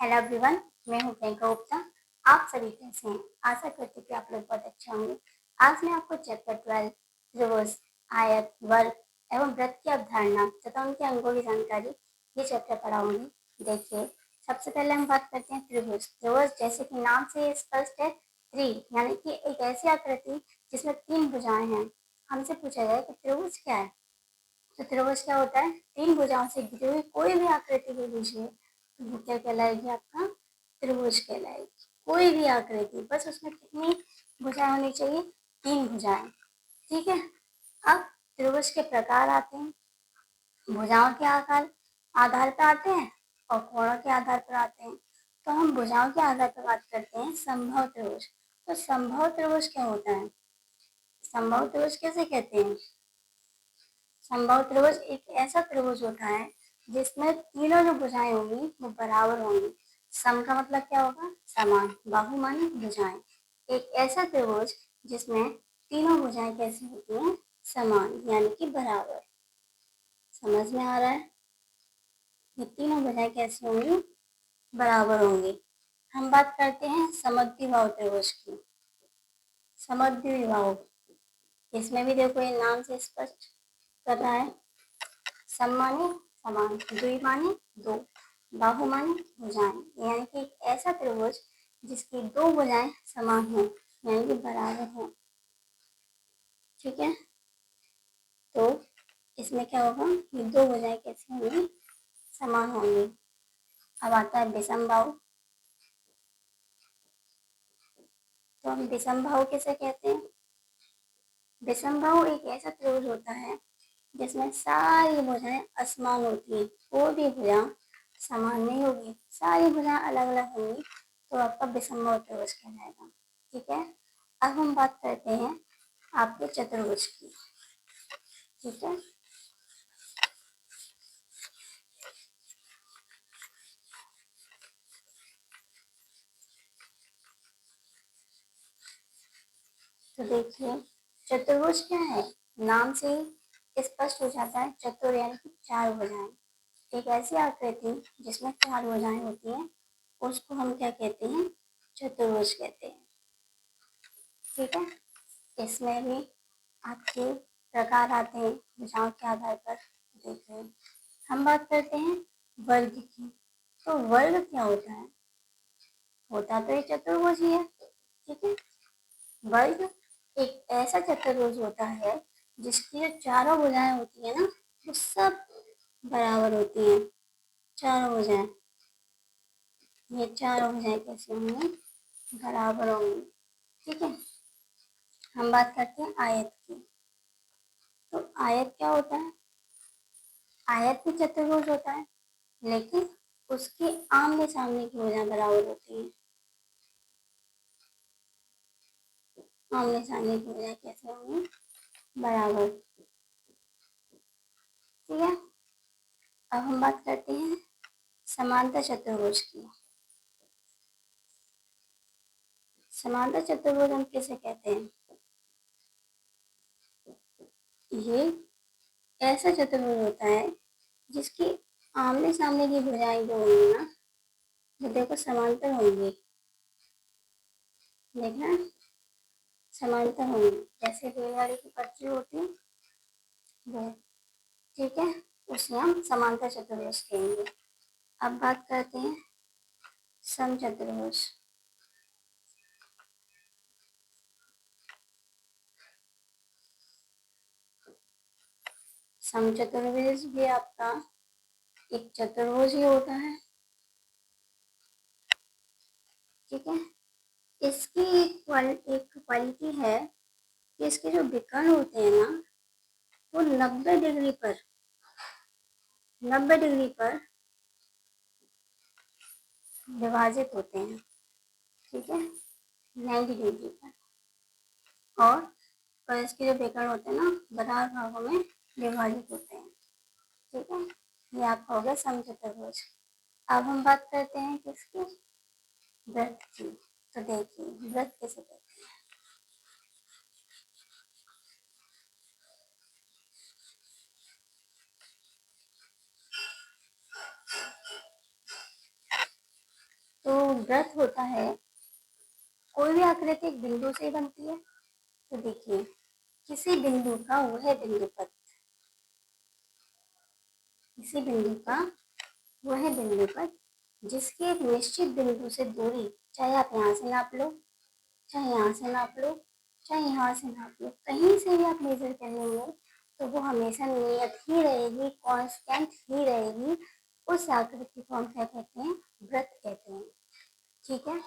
Hello everyone, मैं हूं प्रियंका गुप्ता। आप सभी कैसे हैं? आशा करती हूँ कि आप लोग बहुत अच्छे होंगे। आज मैं आपको चैप्टर 12 त्रिभुज, आयत, वर्ग एवं वृत्त की अवधारणा तथा उनके अंगों की जानकारी ये चैप्टर पढ़ाऊंगी। देखिए, सबसे पहले हम बात करते हैं त्रिभुज। त्रिभुज जैसे कि नाम से स्पष्ट है, त्रि यानी कि एक ऐसी आकृति जिसमें 3 भुजाएं हैं। हमसे पूछा जाए कि त्रिभुज क्या है, तो त्रिभुज क्या होता है? 3 भुजाओं से घिरी हुई कोई भी आकृति ले लीजिए, तो वो क्या कहलाएगी? आपका त्रिभुज कहलाएगी। कोई भी आकृति, बस उसमें कितनी भुजाएं होनी चाहिए? 3 भुजाएं। ठीक है। अब त्रिभुज के प्रकार आते हैं, भुजाओं के आधार पर आते हैं और कोणों के आधार पर आते हैं। तो हम भुजाओं के आधार पर बात करते हैं संभव त्रिभुज। तो संभव त्रिभुज क्या होता है? संभव त्रिभुज कैसे कहते हैं? संभव त्रिभुज एक ऐसा त्रिभुज होता है जिसमें तीनों जो भुजाएं होंगी वो बराबर होंगी। सम का मतलब क्या होगा? समान। बाहु माने भुजाएं। एक ऐसा त्रिभुज जिसमें तीनों भुजाएं कैसी होती हैं? समान यानी कि बराबर। समझ में आ रहा है? ये तीनों भुजाएं कैसी होंगी? बराबर होंगी। हम बात करते हैं समद्विबाहु त्रिभुज की। समद्विबाहु, इसमें भी देखो ये नाम से स्पष्ट कर रहा है। सम माने समान, द्वि माने दो, बाहु माने भुजाएं, यानी कि एक ऐसा त्रिभुज जिसकी दो भुजाएं समान हो यानी कि बराबर हो। ठीक है। तो इसमें क्या होगा? ये दो भुजाएं कैसी होंगी? समान होंगी। अब आता है विषम बाहु। तो हम विषम बाहु किसे कहते हैं? विषम बाहु एक ऐसा त्रिभुज होता है जिसमें सारी भुजाएं असमान होती है। कोई भी भुजा समान नहीं होगी, सारी भुजाएं अलग अलग होंगी, तो आपका विषम त्रिभुज कहलाएगा। ठीक है। अब हम बात करते हैं आपके चतुर्भुज की। ठीक है। तो देखिए, चतुर्भुज क्या है? नाम से ही स्पष्ट हो जाता है। चतुर यानी कि 4 भुजाएं। एक ऐसी आकृति जिसमें 4 भुजाएं होती हैं उसको हम क्या कहते हैं? चतुर्भुज कहते हैं। ठीक है। इसमें भी आपके प्रकार आते हैं भुजाओं के आधार पर। देखिए, हम बात करते हैं वर्ग की। तो वर्ग क्या होता है? होता तो ये चतुर्भुज ही है। ठीक है। वर्ग एक ऐसा चतुर्भुज होता है जिसकी जो चारों भुजाएं होती है ना, वो सब बराबर होती हैं। चारों भुजाएं, ये चारों भुजाएं कैसी होंगी? बराबर होंगी। ठीक है। हम बात करते हैं आयत की। तो आयत क्या होता है? आयत भी चतुर्भुज होता है, लेकिन उसके आमने सामने की भुजाएं बराबर होती हैं। आमने सामने की भुजाएं कैसे होंगी? बराबर। ठीक है। अब हम बात करते हैं समांतर चतुर्भुज की। समांतर चतुर्भुज हम किसे कहते हैं? ये ऐसा चतुर्भुज होता है जिसकी आमने सामने की भुजाएं जो होंगी ना, जो देखो समांतर होंगी। देखना, समांतर होंगी, जैसे रेलगाड़ी की पटरी होती है वो। ठीक है। उसे हम समांतर चतुर्भुज कहेंगे। अब बात करते हैं समचतुर्भुज। समचतुर्भुज भी आपका एक चतुर्भुज ही होता है। ठीक है। इसकी एक क्वालिटी है कि इसके जो विकर्ण होते हैं ना, वो 90 डिग्री पर विभाजित होते हैं। ठीक है। 90 डिग्री पर। और इसके जो विकर्ण होते हैं ना, बराबर भागों में विभाजित होते हैं। ठीक है। ये आपका हो गया समचतुर्भुज। अब हम बात करते हैं किसकी? वृत्त की। तो देखिए, वृत्त किसे कहते हैं? व्रत होता है, कोई भी आकृति एक बिंदु से बनती है। तो देखिए, किसी बिंदु का वह बिंदु पद, किसी बिंदु का वह बिंदु पद जिसकी एक निश्चित बिंदु से दूरी, चाहे आप यहाँ से नाप लो, चाहे यहाँ से नाप लो, चाहे यहाँ से नाप लो, कहीं से भी आप मेजर कर लेंगे तो वो हमेशा नियत ही रहेगी, कांस्टेंट ही रहेगी। उस आकृति को हम क्या कहते हैं? वृत्त कहते हैं। ठीक है।